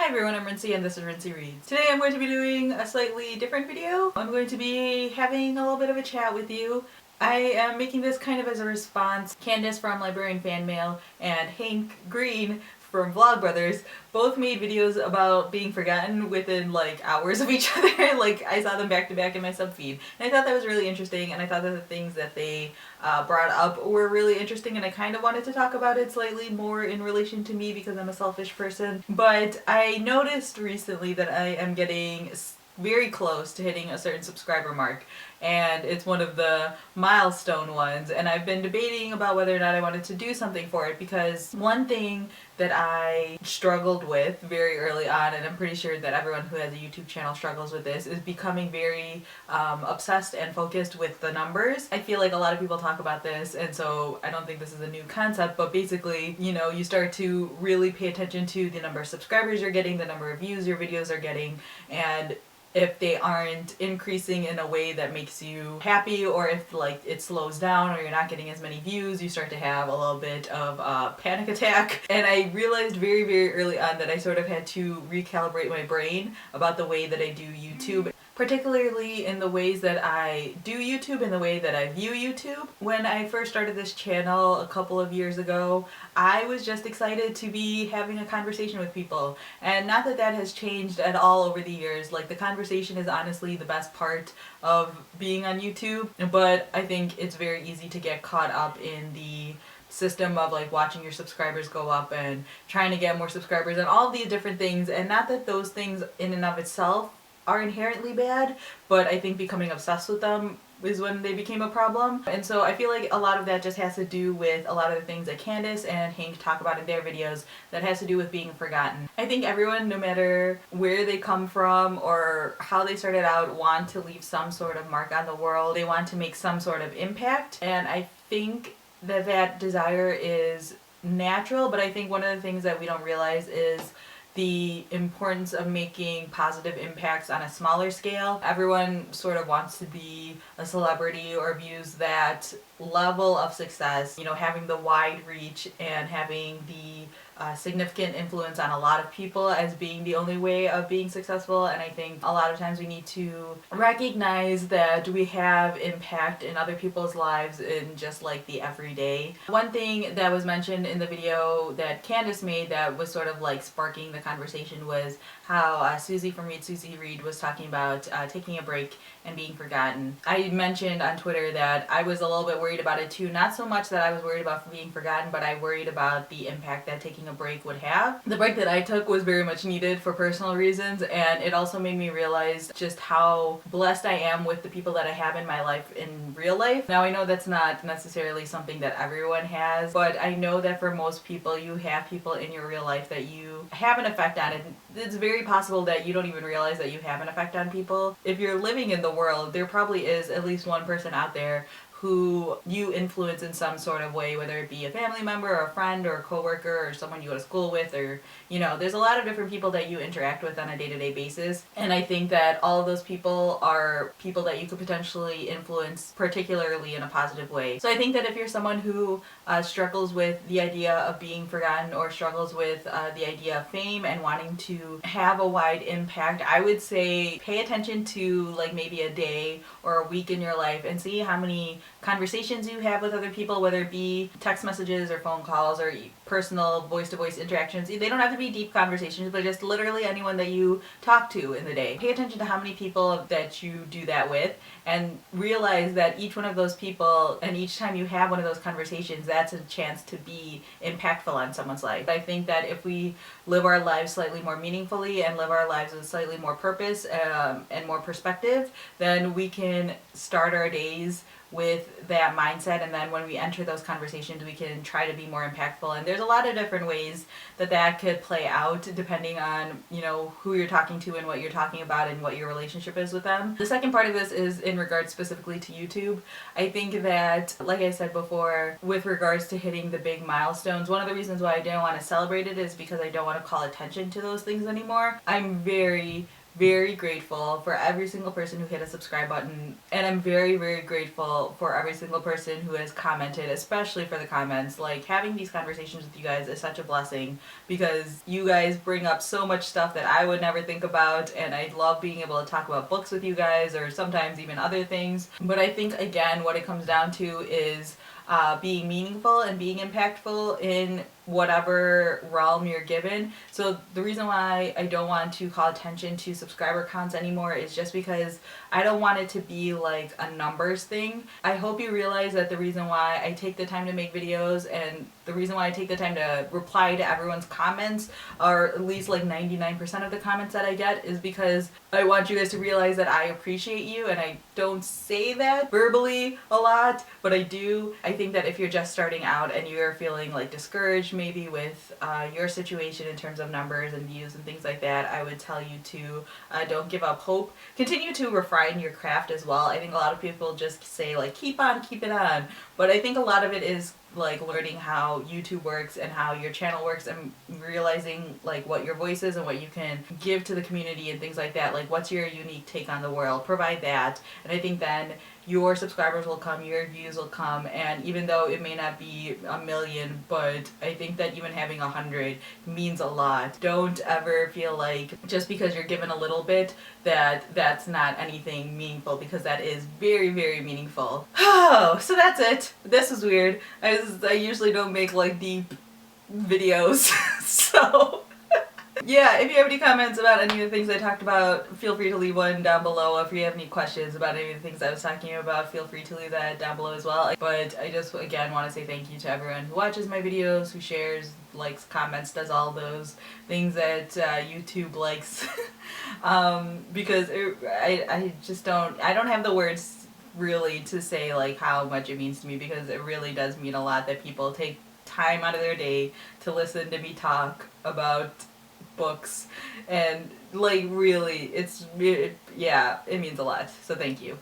Hi everyone, I'm Rincey and this is Rincey Reads. Today I'm going to be doing a slightly different video. I'm going to be having a little bit of a chat with you. I am making this kind of as a response. Candace from Librarian Fan Mail and Hank Green from Vlogbrothers both made videos about being forgotten within like hours of each other. Like I saw them back to back in my sub feed, and I thought that was really interesting, and I thought that the things that they brought up were really interesting, and I kind of wanted to talk about it slightly more in relation to me because I'm a selfish person. But I noticed recently that I am getting very close to hitting a certain subscriber mark, and it's one of the milestone ones, and I've been debating about whether or not I wanted to do something for it, because one thing that I struggled with very early on, and I'm pretty sure that everyone who has a YouTube channel struggles with this, is becoming very obsessed and focused with the numbers. I feel like a lot of people talk about this, and so I don't think this is a new concept, but basically, you know, you start to really pay attention to the number of subscribers you're getting, the number of views your videos are getting, and if they aren't increasing in a way that makes you happy, or if like it slows down or you're not getting as many views, you start to have a little bit of a panic attack. And I realized very, very early on that I sort of had to recalibrate my brain about the way that I do YouTube, particularly in the ways that I do YouTube and the way that I view YouTube. When I first started this channel a couple of years ago, I was just excited to be having a conversation with people. And not that that has changed at all over the years. Like, the conversation is honestly the best part of being on YouTube, but I think it's very easy to get caught up in the system of like watching your subscribers go up and trying to get more subscribers and all of these different things. And not that those things in and of itself are inherently bad, but I think becoming obsessed with them is when they became a problem. And so I feel like a lot of that just has to do with a lot of the things that Candace and Hank talk about in their videos that has to do with being forgotten. I think everyone, no matter where they come from or how they started out, want to leave some sort of mark on the world. They want to make some sort of impact, and I think that that desire is natural, but I think one of the things that we don't realize is the importance of making positive impacts on a smaller scale. Everyone sort of wants to be a celebrity or views that level of success, you know, having the wide reach and having the significant influence on a lot of people as being the only way of being successful. And I think a lot of times we need to recognize that we have impact in other people's lives in just like the everyday. One thing that was mentioned in the video that Candace made that was sort of like sparking the conversation was how Susie from Susie Read was talking about taking a break and being forgotten. I mentioned on Twitter that I was a little bit worried about it too. Not so much that I was worried about being forgotten, but I worried about the impact that taking a break would have. The break that I took was very much needed for personal reasons, and it also made me realize just how blessed I am with the people that I have in my life in real life. Now I know that's not necessarily something that everyone has, but I know that for most people you have people in your real life that you have an effect on, and it's very possible that you don't even realize that you have an effect on people. If you're living in the world, there probably is at least one person out there who you influence in some sort of way, whether it be a family member or a friend or a coworker or someone you go to school with, or, you know, there's a lot of different people that you interact with on a day-to-day basis. And I think that all of those people are people that you could potentially influence, particularly in a positive way. So I think that if you're someone who struggles with the idea of being forgotten, or struggles with the idea of fame and wanting to have a wide impact, I would say pay attention to like maybe a day or a week in your life and see how many conversations you have with other people, whether it be text messages or phone calls or personal voice-to-voice interactions. They don't have to be deep conversations, but just literally anyone that you talk to in the day. Pay attention to how many people that you do that with, and realize that each one of those people, and each time you have one of those conversations, that's a chance to be impactful on someone's life. I think that if we live our lives slightly more meaningfully and live our lives with slightly more purpose and more perspective, then we can start our days with that mindset, and then when we enter those conversations we can try to be more impactful. And there's a lot of different ways that that could play out depending on, you know, who you're talking to and what you're talking about and what your relationship is with them. The second part of this is in regards specifically to YouTube. I think that, like I said before, with regards to hitting the big milestones, one of the reasons why I don't want to celebrate it is because I don't want to call attention to those things anymore. I'm very very grateful for every single person who hit a subscribe button, and I'm very, very grateful for every single person who has commented, especially for the comments. Like, having these conversations with you guys is such a blessing because you guys bring up so much stuff that I would never think about, and I love being able to talk about books with you guys, or sometimes even other things. But I think, again, what it comes down to is being meaningful and being impactful in whatever realm you're given. So the reason why I don't want to call attention to subscriber counts anymore is just because I don't want it to be like a numbers thing. I hope you realize that the reason why I take the time to make videos and the reason why I take the time to reply to everyone's comments, or at least like 99% of the comments that I get, is because I want you guys to realize that I appreciate you, and I don't say that verbally a lot, but I do. I think that if you're just starting out and you're feeling like discouraged maybe with your situation in terms of numbers and views and things like that, I would tell you to don't give up hope. Continue to refine your craft as well. I think a lot of people just say like keep on keeping on, but I think a lot of it is like learning how YouTube works and how your channel works, and realizing like what your voice is and what you can give to the community and things like that. Like, what's your unique take on the world? Provide that, and I think then your subscribers will come, your views will come, and even though it may not be 1,000,000, but I think that even having 100 means a lot. Don't ever feel like just because you're given a little bit that that's not anything meaningful, because that is very, very meaningful. Oh, so that's it. This is weird. I usually don't make like deep videos, so yeah, if you have any comments about any of the things I talked about, feel free to leave one down below. If you have any questions about any of the things I was talking about, feel free to leave that down below as well. But I just, again, want to say thank you to everyone who watches my videos, who shares, likes, comments, does all those things that YouTube likes. Because I just don't have the words really to say like how much it means to me, because it really does mean a lot that people take time out of their day to listen to me talk about books, and like really it means a lot, so thank you.